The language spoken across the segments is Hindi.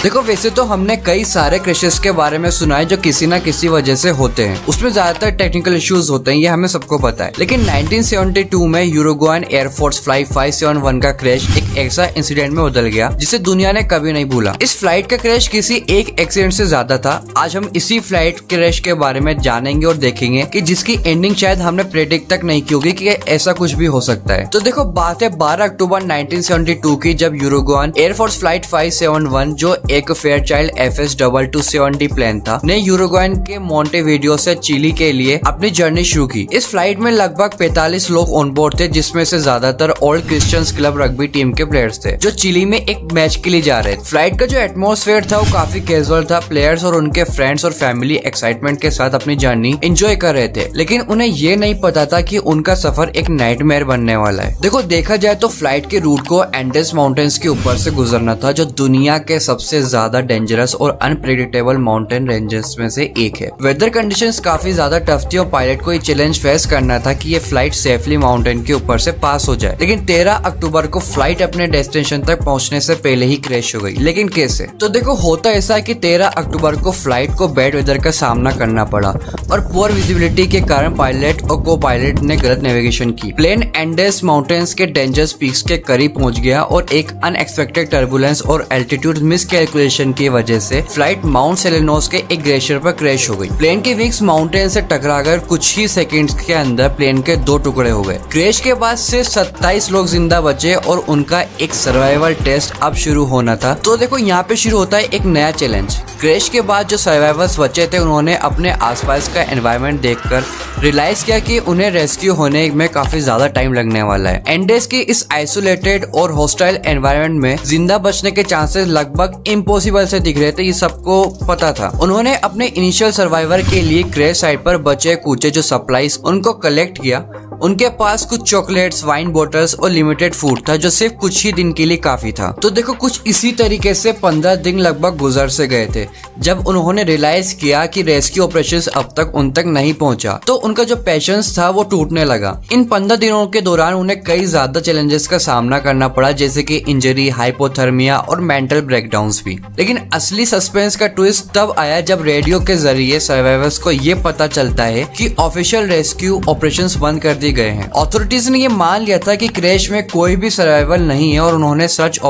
देखो वैसे तो हमने कई सारे क्रैशेस के बारे में सुना है जो किसी ना किसी वजह से होते हैं, उसमें ज्यादातर टेक्निकल इश्यूज होते हैं, ये हमें सबको पता है। लेकिन 1972 में यूरुग्वायन एयरफोर्स फ्लाइट 571 का क्रैश एक ऐसा इंसिडेंट में बदल गया जिसे दुनिया ने कभी नहीं भूला। इस फ्लाइट का क्रैश किसी एक एक्सीडेंट से ज्यादा था। आज हम इसी फ्लाइट क्रैश के बारे में जानेंगे और देखेंगे कि जिसकी एंडिंग शायद हमने प्रेडिक्ट तक नहीं की होगी कि ऐसा कुछ भी हो सकता है। तो देखो बात है 12 अक्टूबर 1972 की, जब यूरुग्वायन एयरफोर्स फ्लाइट 571 जो एक फेयरचाइल्ड FS 227D प्लेन था ने यूरुग्वायन के मोंटेविडियो से चिली के लिए अपनी जर्नी शुरू की। इस फ्लाइट में लगभग 45 लोग ऑन बोर्ड थे, जिसमें से ज्यादातर old Christians club rugby team के प्लेयर्स थे जो चिली में एक मैच के लिए जा रहे थे। फ्लाइट का जो एटमॉस्फेयर था वो काफी कैजुअल था। प्लेयर्स और उनके फ्रेंड्स और फैमिली एक्साइटमेंट के साथ अपनी जर्नी एंजॉय कर रहे थे, लेकिन उन्हें ये नहीं पता था कि उनका सफर एक नाइटमेयर बनने वाला है। देखो देखा जाए तो फ्लाइट के रूट को एंडेस माउंटेन्स के ऊपर से गुजरना था, जो दुनिया के सबसे ज्यादा डेंजरस और अनप्रेडिक्टेबल माउंटेन रेंजेस में से एक है। वेदर कंडीशंस काफी ज्यादा टफ थी और पायलट को ये चैलेंज फेस करना था कि ये फ्लाइट सेफली माउंटेन के ऊपर से पास हो जाए। लेकिन 13 अक्टूबर को फ्लाइट अपने डेस्टिनेशन तक पहुंचने से पहले ही क्रैश हो गई। लेकिन कैसे? तो देखो होता ऐसा है कि 13 अक्टूबर को फ्लाइट को बैड वेदर का सामना करना पड़ा और पुअर विजिबिलिटी के कारण पायलट और को पायलट ने गलत नेविगेशन की। प्लेन एंडेस माउंटेन्स के डेंजरस पीक्स के करीब पहुंच गया और एक अनएक्सपेक्टेड टर्बुलेंस और एल्टीट्यूड मिसकैलकुलेशन की वजह से फ्लाइट माउंट सेलेनोस के एक ग्लेशियर पर क्रैश हो गई। प्लेन के विंग्स माउंटेन से टकराकर कुछ ही सेकंड्स के अंदर प्लेन के 2 टुकड़े हो गए। क्रैश के बाद सिर्फ 27 लोग जिंदा बचे और उनका एक सर्वाइवल टेस्ट अब शुरू होना था। तो देखो यहाँ पे शुरू होता है एक नया चैलेंज। क्रैश के बाद जो सर्वाइवर्स बचे थे उन्होंने अपने आसपास का एनवायरनमेंट देखकर रियलाइज किया कि उन्हें रेस्क्यू होने में काफी ज्यादा टाइम लगने वाला है। एंडेस के इस आइसोलेटेड और हॉस्टाइल एनवायरनमेंट में जिंदा बचने के चांसेस लगभग इम्पॉसिबल से दिख रहे थे, ये सबको पता था। उन्होंने अपने इनिशियल सर्वाइवर के लिए क्रैश साइट पर बचे कुचे जो सप्लाईज उनको कलेक्ट किया। उनके पास कुछ चॉकलेट्स, वाइन बॉटल्स और लिमिटेड फूड था जो सिर्फ कुछ ही दिन के लिए काफी था। तो देखो कुछ इसी तरीके से 15 दिन लगभग गुजर से गए थे जब उन्होंने रियलाइज किया कि रेस्क्यू ऑपरेशंस अब तक उन तक नहीं पहुंचा। तो उनका जो पेशेंस था वो टूटने लगा। इन 15 दिनों के दौरान उन्हें कई ज्यादा चैलेंजेस का सामना करना पड़ा, जैसे कि इंजरी, हाइपोथर्मिया और मेंटल ब्रेकडाउन्स भी। लेकिन असली सस्पेंस का ट्विस्ट तब आया जब रेडियो के जरिए सर्वाइवर्स को ये पता चलता है कि ऑफिशियल रेस्क्यू ऑपरेशंस बंद कर दिए गए हैं। अथॉरिटीज ने ये मान लिया था कि क्रैश में कोई भी सर्वाइवल नहीं है और उन्होंने सर्च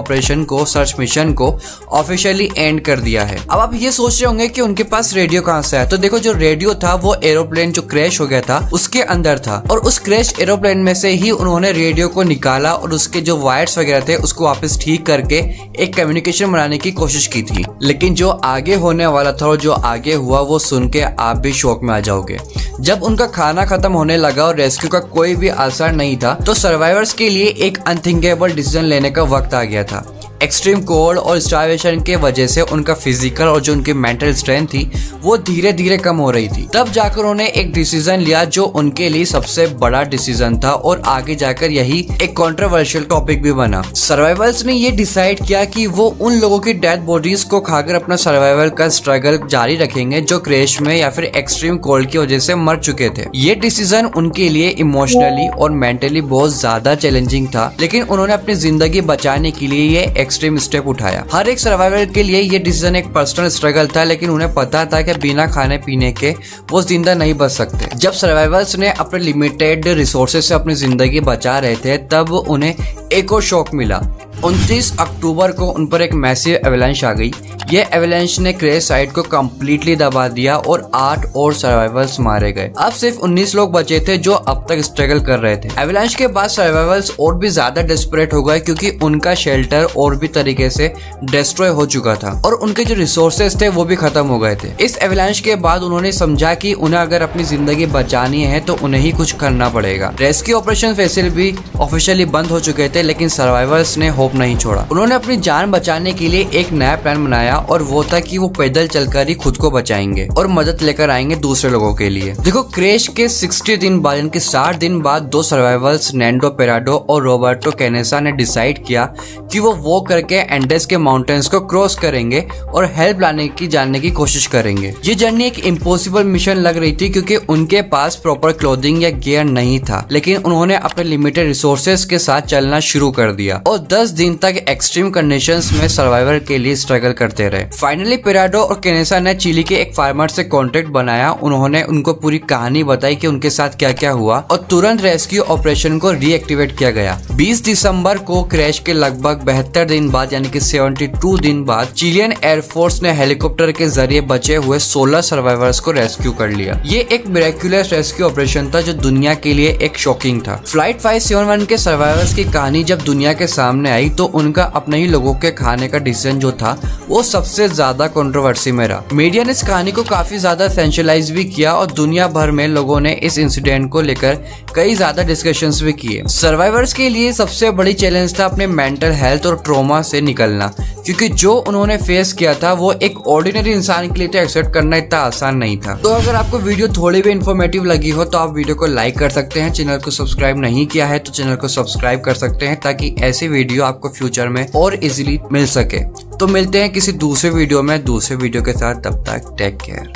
मिशन को ऑफिशियली एंड कर दिया है। अब आप ये सोच रहे होंगे कि उनके पास रेडियो कहाँ से आया। तो देखो जो रेडियो था वो एरोप्लेन जो क्रैश हो गया था उसके अंदर था और उस क्रैश एरोप्लेन में से ही उन्होंने रेडियो को निकाला और उसके जो वायर्स वगैरह थे उसको वापस ठीक करके एक कम्युनिकेशन बनाने की कोशिश की थी। लेकिन जो आगे होने वाला था और जो आगे हुआ वो सुन के आप भी शॉक में आ जाओगे। जब उनका खाना खत्म होने लगा और रेस्क्यू का कोई भी आसार नहीं था तो सर्वाइवर्स के लिए एक अनथिंकेबल डिसीजन लेने का वक्त आ गया था। एक्सट्रीम कोल्ड और स्टारवेशन के वजह से उनका फिजिकल और जो उनकी मेंटल स्ट्रेंथ थी वो धीरे धीरे कम हो रही थी। तब जाकर उन्होंने एक डिसीजन लिया जो उनके लिए सबसे बड़ा डिसीजन था और आगे जाकर यही एक कंट्रोवर्शियल टॉपिक भी बना। सर्वाइवर्स ने ये डिसाइड किया कि वो उन लोगों की डेड बॉडीज को खाकर अपना सर्वाइवल का स्ट्रगल जारी रखेंगे जो क्रैश में या फिर एक्सट्रीम कोल्ड की वजह से मर चुके थे। ये डिसीजन उनके लिए इमोशनली और मेंटली बहुत ज्यादा चैलेंजिंग था, लेकिन उन्होंने अपनी जिंदगी बचाने के लिए ये एक्सट्रीम स्टेप उठाया। हर एक सर्वाइवर के लिए ये डिसीजन एक पर्सनल स्ट्रगल था, लेकिन उन्हें पता था कि बिना खाने पीने के वो जिंदा नहीं बच सकते। जब सर्वाइवर्स ने अपने लिमिटेड रिसोर्सेज से अपनी जिंदगी बचा रहे थे तब उन्हें एक और शॉक मिला। 29 अक्टूबर को उन पर एक मैसिव एवलांच आ गई। ये एवलांच ने क्रैश साइट को कम्प्लीटली दबा दिया और 8 और सर्वाइवर्स मारे गए। अब सिर्फ 19 लोग बचे थे जो अब तक स्ट्रगल कर रहे थे। एवलांच के बाद सर्वाइवर्स और भी ज्यादा डेस्परेट हो गए क्योंकि उनका शेल्टर और भी तरीके से डिस्ट्रॉय हो चुका था और उनके जो रिसोर्सेज थे वो भी खत्म हो गए थे। इस एवलांच के बाद उन्होंने समझा कि उन्हें अगर अपनी जिंदगी बचानी है तो उन्हें ही कुछ करना पड़ेगा। रेस्क्यू ऑपरेशन वैसे भी ऑफिशियली बंद हो चुके थे, लेकिन सर्वाइवर्स ने होप नहीं छोड़ा। उन्होंने अपनी जान बचाने के लिए एक नया प्लान बनाया और वो था कि वो पैदल चलकर ही खुद को बचाएंगे और मदद लेकर आएंगे दूसरे लोगों के लिए। देखो क्रैश के 60 दिन बाद, इनके 60 दिन बाद 2 सर्वाइवर्स नैंडो पेराडो और रोबर्टो कैनेसा ने डिसाइड किया कि वो वॉक करके एंडेस के माउंटेन्स को क्रॉस करेंगे और हेल्प लाने की जानने की कोशिश करेंगे। ये जर्नी एक इम्पॉसिबल मिशन लग रही थी क्योंकि उनके पास प्रॉपर क्लोथिंग या गियर नहीं था, लेकिन उन्होंने अपने लिमिटेड रिसोर्सेज के साथ चलना शुरू कर दिया और 10 दिन तक एक्सट्रीम कंडीशंस में सर्वाइवल के लिए स्ट्रगल करते करते रहे। फाइनली पिराडो और केनेसा ने चिली के एक फार्मर से कॉन्टेक्ट बनाया। उन्होंने उनको पूरी कहानी बताई कि उनके साथ क्या क्या हुआ और तुरंत रेस्क्यू ऑपरेशन को रीएक्टिवेट किया गया। 20 दिसंबर को क्रैश के लगभग 72 दिन बाद यानी कि 72 दिन बाद चिलियन एयरफोर्स ने हेलीकॉप्टर के जरिए बचे हुए 16 सर्वाइवर्स को रेस्क्यू कर लिया। ये एक मिरेक्युलस रेस्क्यू ऑपरेशन था जो दुनिया के लिए एक शॉकिंग था। फ्लाइट 571 के सर्वाइवर्स की कहानी जब दुनिया के सामने आई तो उनका अपने ही लोगों के खाने का डिसीजन जो था वो सबसे ज्यादा कंट्रोवर्सी में रहा। मीडिया ने इस कहानी को काफी ज्यादा सेंशलाइज भी किया और दुनिया भर में लोगों ने इस इंसिडेंट को लेकर कई ज्यादा डिस्कशंस भी किए। सर्वाइवर्स के लिए सबसे बड़ी चैलेंज था अपने मेंटल हेल्थ और ट्रॉमा से निकलना, क्योंकि जो उन्होंने फेस किया था वो एक ऑर्डिनरी इंसान के लिए तो एक्सेप्ट करना इतना आसान नहीं था। तो अगर आपको वीडियो थोड़ी भी इंफॉर्मेटिव लगी हो तो आप वीडियो को लाइक कर सकते हैं। चैनल को सब्सक्राइब नहीं किया है तो चैनल को सब्सक्राइब कर सकते हैं ताकि ऐसी वीडियो आपको फ्यूचर में और इजीली मिल सके। तो मिलते हैं किसी दूसरे वीडियो में दूसरे वीडियो के साथ, तब तक टेक केयर।